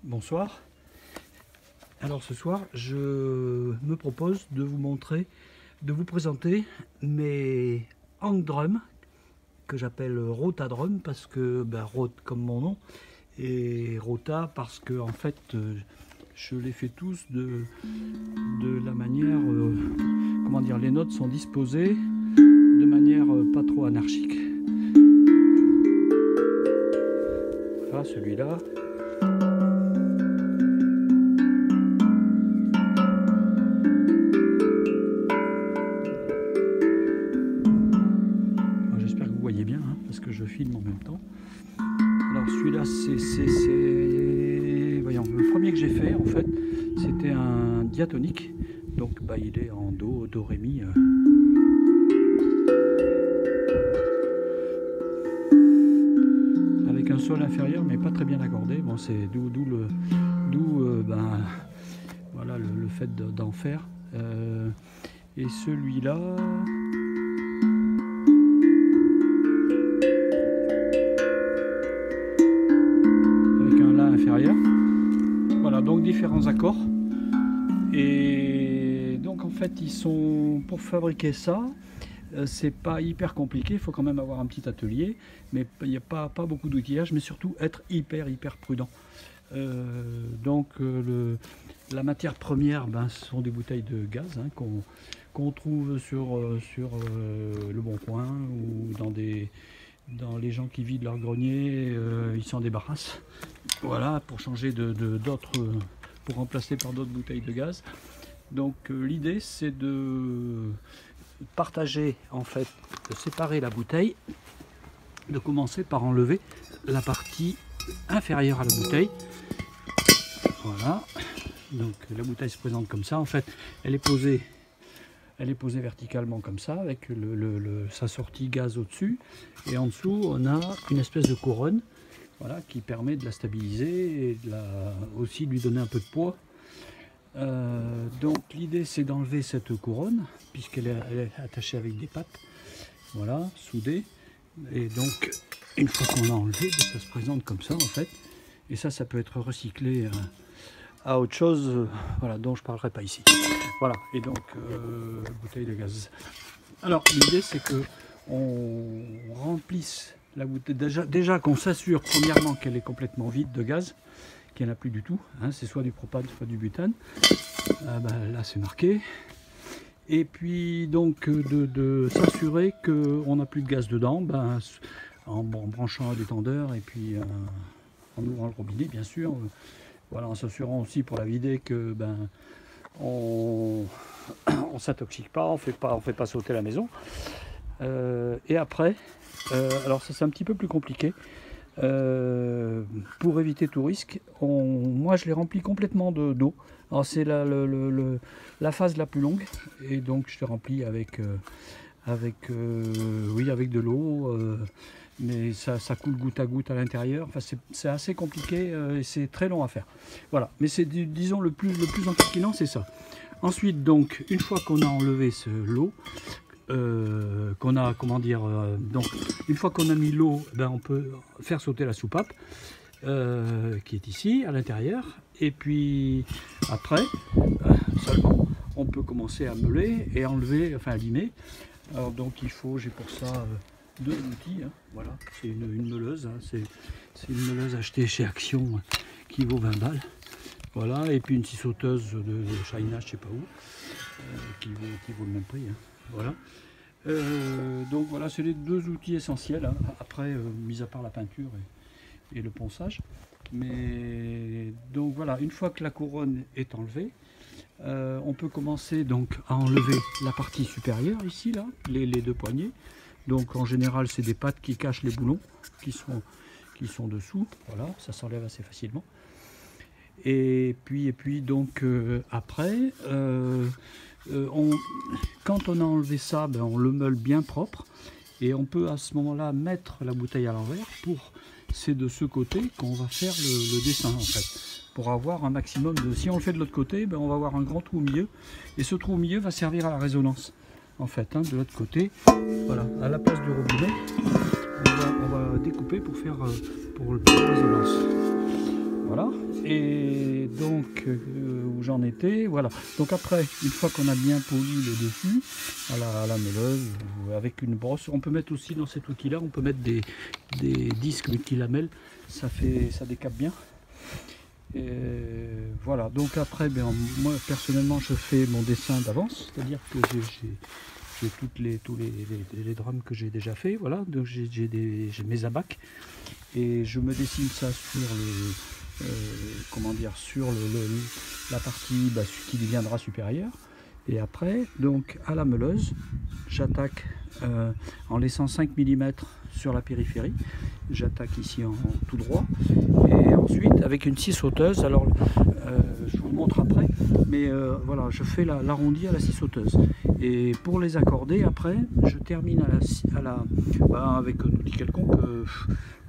Bonsoir. Alors ce soir, je me propose de vous montrer, de vous présenter mes hang drums que j'appelle Rota Drum parce que Rota comme mon nom et Rota parce que en fait je les fais tous de la manière, comment dire, les notes sont disposées de manière pas trop anarchique. Voilà celui-là. J'espère que vous voyez bien hein, parce que je filme en même temps. Alors celui-là c'est voyons, le premier que j'ai fait en fait c'était un diatonique, donc il est en do, ré, mi. Avec un sol inférieur mais pas très bien accordé. Bon, c'est d'où voilà le fait d'en faire. Et celui-là, avec un la inférieur. Voilà, donc différents accords. Et donc en fait ils sont, pour fabriquer ça, c'est pas hyper compliqué, il faut quand même avoir un petit atelier, mais il n'y a pas beaucoup d'outillage, mais surtout être hyper prudent. La matière première, ce sont des bouteilles de gaz hein, qu'on trouve sur le Bon Coin ou dans les gens qui vident leur grenier, ils s'en débarrassent. Voilà, pour changer d'autres, pour remplacer par d'autres bouteilles de gaz. Donc l'idée c'est de partager, en fait, de séparer la bouteille, de commencer par enlever la partie inférieure à la bouteille. Voilà, donc la bouteille se présente comme ça, en fait elle est posée verticalement comme ça, avec sa sortie gaz au-dessus, et en dessous on a une espèce de couronne, voilà, qui permet de la stabiliser et aussi de lui donner un peu de poids. Donc l'idée c'est d'enlever cette couronne puisqu'elle est attachée avec des pattes, voilà, soudée, et donc une fois qu'on l'a enlevé, ça se présente comme ça en fait, et ça peut être recyclé à autre chose, voilà, dont je parlerai pas ici. Voilà, et donc bouteille de gaz. Alors l'idée c'est que on remplisse la bouteille, déjà qu'on s'assure premièrement qu'elle est complètement vide de gaz, qu'il n'y en a plus du tout, hein, c'est soit du propane, soit du butane. Là c'est marqué. Et puis donc de s'assurer qu'on n'a plus de gaz dedans, en branchant un détendeur et puis en ouvrant le robinet bien sûr. Voilà, en s'assurant aussi pour la vider que on s'intoxique pas, on fait pas sauter la maison. Et après, alors ça c'est un petit peu plus compliqué. Pour éviter tout risque, moi je les remplis complètement d'eau. Alors c'est la phase la plus longue, et donc je les remplis avec de l'eau, mais ça coule goutte à goutte à l'intérieur. Enfin, c'est assez compliqué et c'est très long à faire. Voilà, mais c'est disons le plus enquiquinant, c'est ça. Ensuite, donc une fois qu'on a enlevé l'eau, qu'on a, comment dire, donc une fois qu'on a mis l'eau, on peut faire sauter la soupape qui est ici à l'intérieur, et puis après seulement on peut commencer à meuler et enlever, enfin à limer. Alors donc j'ai pour ça deux outils, hein. Voilà, c'est une meuleuse, hein. C'est une meuleuse achetée chez Action qui vaut 20 balles. Voilà, et puis une scie sauteuse de China, je sais pas où, qui vaut le même prix, hein. Voilà. Donc voilà, c'est les deux outils essentiels, hein. Après, mis à part la peinture et le ponçage. Mais donc voilà, une fois que la couronne est enlevée, on peut commencer donc à enlever la partie supérieure ici, là, les deux poignées. Donc en général, c'est des pattes qui cachent les boulons qui sont dessous. Voilà, ça s'enlève assez facilement. Et puis donc après, quand on a enlevé ça, on le meule bien propre, et on peut à ce moment-là mettre la bouteille à l'envers. C'est de ce côté qu'on va faire le dessin en fait, pour avoir un maximum de. Si on le fait de l'autre côté, on va avoir un grand trou au milieu, et ce trou au milieu va servir à la résonance en fait, hein, de l'autre côté. Voilà, à la place du robinet, on va découper pour faire pour la résonance. Voilà. Et donc, où j'en étais, voilà. Donc après, une fois qu'on a bien poli le dessus, à la meuleuse, ou avec une brosse, on peut mettre aussi dans cet outil-là, on peut mettre des disques multilamelles, ça décape bien. Et voilà, donc après, ben, moi personnellement, je fais mon dessin d'avance, c'est-à-dire que j'ai tous les drums que j'ai déjà fait, voilà, donc j'ai mes abacs, et je me dessine ça sur le, comment dire, sur la partie qui deviendra supérieure. Et après, donc à la meuleuse, j'attaque en laissant 5 mm sur la périphérie. J'attaque ici en tout droit. Et ensuite, avec une scie sauteuse, alors je vous le montre après, mais voilà, je fais l'arrondi à la scie sauteuse. Et pour les accorder, après, je termine avec un outil quelconque.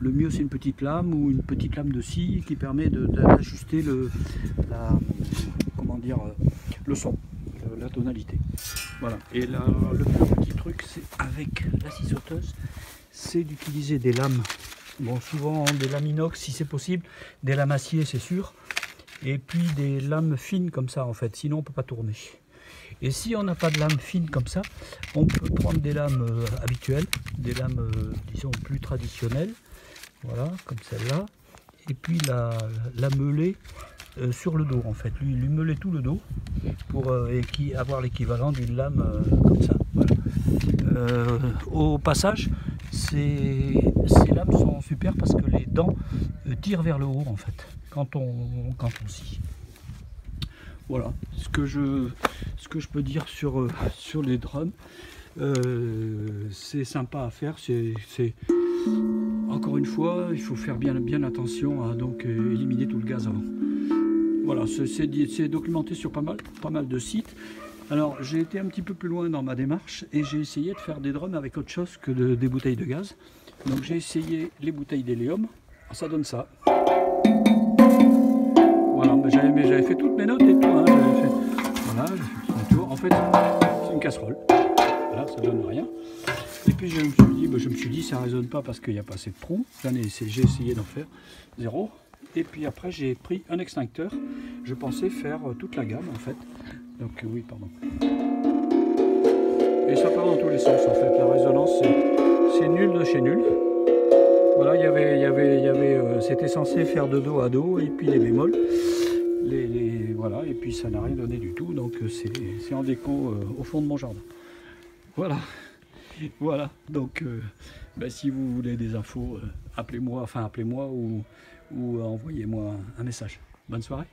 Le mieux, c'est une petite lame ou une petite lame de scie qui permet d'ajuster comment dire, le son, la tonalité. Voilà. Et là, le petit truc, c'est avec la scie sauteuse, c'est d'utiliser des lames. Bon, souvent des lames inox si c'est possible, des lames acier c'est sûr, et puis des lames fines comme ça en fait, sinon on ne peut pas tourner. Et si on n'a pas de lames fines comme ça, on peut prendre des lames habituelles, des lames disons plus traditionnelles, voilà, comme celle-là, et puis la meuler sur le dos en fait, lui meuler tout le dos pour avoir l'équivalent d'une lame comme ça. Voilà. Au passage, ces lames sont super parce que les dents tirent vers le haut en fait quand on scie. Voilà ce que je peux dire sur les drums. C'est sympa à faire, encore une fois, il faut faire bien attention à donc éliminer tout le gaz avant. Voilà, c'est documenté sur pas mal de sites. Alors j'ai été un petit peu plus loin dans ma démarche et j'ai essayé de faire des drums avec autre chose que des bouteilles de gaz. Donc j'ai essayé les bouteilles d'hélium, ça donne ça. Voilà, j'avais fait toutes mes notes et tout. Hein. Voilà, j'ai fait tout le tour. En fait, c'est une casserole. Voilà, ça donne rien. Et puis je me suis dit ça ne résonne pas parce qu'il n'y a pas assez de tronc. J'ai essayé d'en faire 0. Et puis après j'ai pris un extincteur. Je pensais faire toute la gamme en fait. Donc oui, pardon. Et ça part dans tous les sens en fait. La résonance c'est nul de chez nul. Voilà, c'était censé faire de do à do et puis les bémols. Voilà, et puis ça n'a rien donné du tout. Donc c'est en déco au fond de mon jardin. Voilà. Voilà. Donc si vous voulez des infos, appelez-moi ou envoyez-moi un message. Bonne soirée.